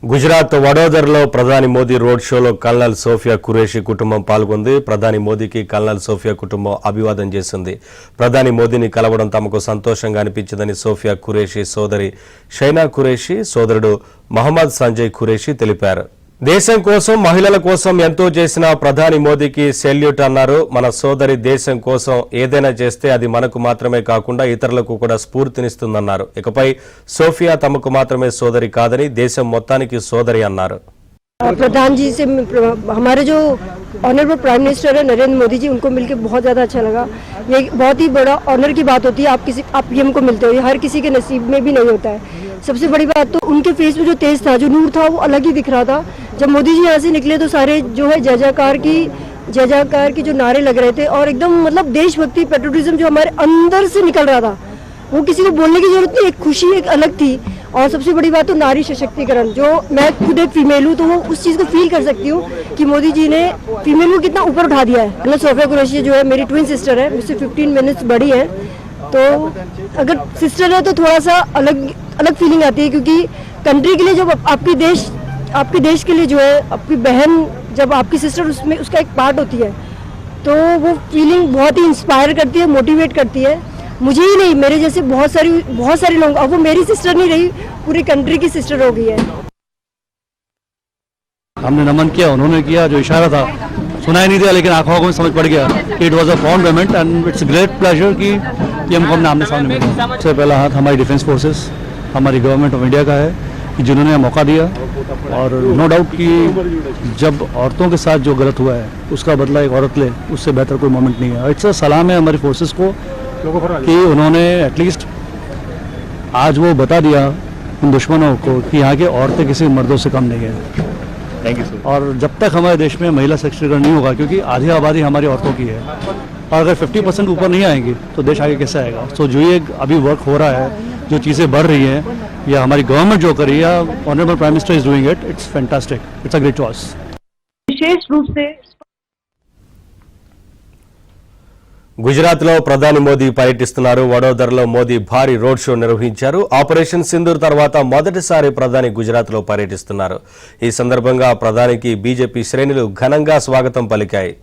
గుజరాత్ వడోదరలో ప్రధాని మోదీ రోడ్ షోలో కల్నల్ సోఫియా ఖురేషీ కుటుంబం పాల్గొంది. ప్రధాని మోదీకి కల్నల్ సోఫియా కుటుంబం అభివాదం చేసింది. ప్రధాని మోదీని కలవడం తమకు సంతోషంగా అనిపించిందని సోఫియా ఖురేషీ సోదరి షైనా ఖురేషీ సోదరుడు మహమ్మద్ సంజయ్ ఖురేషీ తెలిపారు. దేశం కోసం మహిళల కోసం ఎంతో చేసిన ప్రధాని మోదీకి సెల్యూట్ అన్నారు. మన సోదరి దేశం కోసం ఏదైనా చేస్తే అది మనకు మాత్రమే కాకుండా ఇతరులకు కూడా స్ఫూర్తినిస్తుందన్నారు. ఇకపై సోఫియా తమకు మాత్రమే సోదరి కాదని దేశం మొత్తానికి సోదరి అన్నారు. प्रधान जी से हमारे जो ऑनरेबल प्राइम मिनिस्टर है नरेंद्र मोदी जी, उनको मिलकर बहुत ज़्यादा अच्छा लगा। ये बहुत ही बड़ा ऑनर की बात होती है, आप पीएम को मिलते हो, ये हर किसी के नसीब में भी नहीं होता है। सबसे बड़ी बात तो उनके फेस में जो तेज था, जो नूर था, वो अलग ही दिख रहा था। जब मोदी जी यहाँ से निकले तो सारे जो है जय जयकार की जो नारे लग रहे थे और एकदम मतलब देशभक्ति पेट्रोटिज्म जो हमारे अंदर से निकल रहा था, वो किसी को बोलने की जरूरत नहीं, एक खुशी एक अलग थी। और सबसे बड़ी बात तो नारी सशक्तिकरण, जो मैं खुद एक फीमेल हूँ तो वो उस चीज़ को फील कर सकती हूँ कि मोदी जी ने फीमेल को कितना ऊपर उठा दिया है। मतलब सोफिया कुरैशी जो है मेरी ट्विन सिस्टर है, मुझसे 15 मिनट्स बड़ी है, तो अगर सिस्टर है तो थोड़ा सा अलग फीलिंग आती है, क्योंकि कंट्री के लिए जब आपके देश के लिए जो है आपकी बहन जब आपकी सिस्टर उसमें उसका एक पार्ट होती है तो वो फीलिंग बहुत ही इंस्पायर करती है, मोटिवेट करती है। मुझे ही नहीं, मेरे जैसे बहुत सारे लोग, अब वो मेरी सिस्टर नहीं रही, पूरी कंट्री की सिस्टर हो गई है। हमने नमन किया, उन्होंने किया, जो इशारा था सुनाई नहीं दिया लेकिन आंखों में समझ पड़ गया कि it was a form payment and it's great pleasure कि हमको हमने आमने सामने मिला। सबसे पहला हाथ हमारी डिफेंस फोर्सेस, हमारी गवर्नमेंट ऑफ इंडिया का है कि जिन्होंने मौका दिया, और नो डाउट कि जब औरतों के साथ जो गलत हुआ है उसका बदला एक औरत ले, उससे बेहतर कोई मोमेंट नहीं है। इट्स अ सलाम है हमारी फोर्सेस को कि उन्होंने एटलीस्ट आज वो बता दिया उन दुश्मनों को कि यहाँ के औरतें किसी मर्दों से कम नहीं है। Thank you sir. और जब तक हमारे देश में महिला सशक्तिकरण नहीं होगा, क्योंकि आधी आबादी हमारी औरतों की है, और अगर 50% ऊपर नहीं आएंगी तो देश आगे कैसे आएगा। सो जो ये अभी वर्क हो रहा है, जो चीज़ें बढ़ रही हैं, या हमारी गवर्नमेंट जो कर रही है, honourable prime minister is doing it, it's fantastic, it's a great choice. विशेष रूप से గుజరాత్లో ప్రధాని మోదీ పర్యటిస్తున్నారు. వడోదరలో మోదీ భారీ రోడ్ షో నిర్వహించారు. ఆపరేషన్ సింధూర్ తర్వాత మొదటిసారి ప్రధాని గుజరాత్లో పర్యటిస్తున్నారు. ఈ సందర్భంగా ప్రధానికి బీజేపీ శ్రేణులు ఘనంగా స్వాగతం పలికాయి.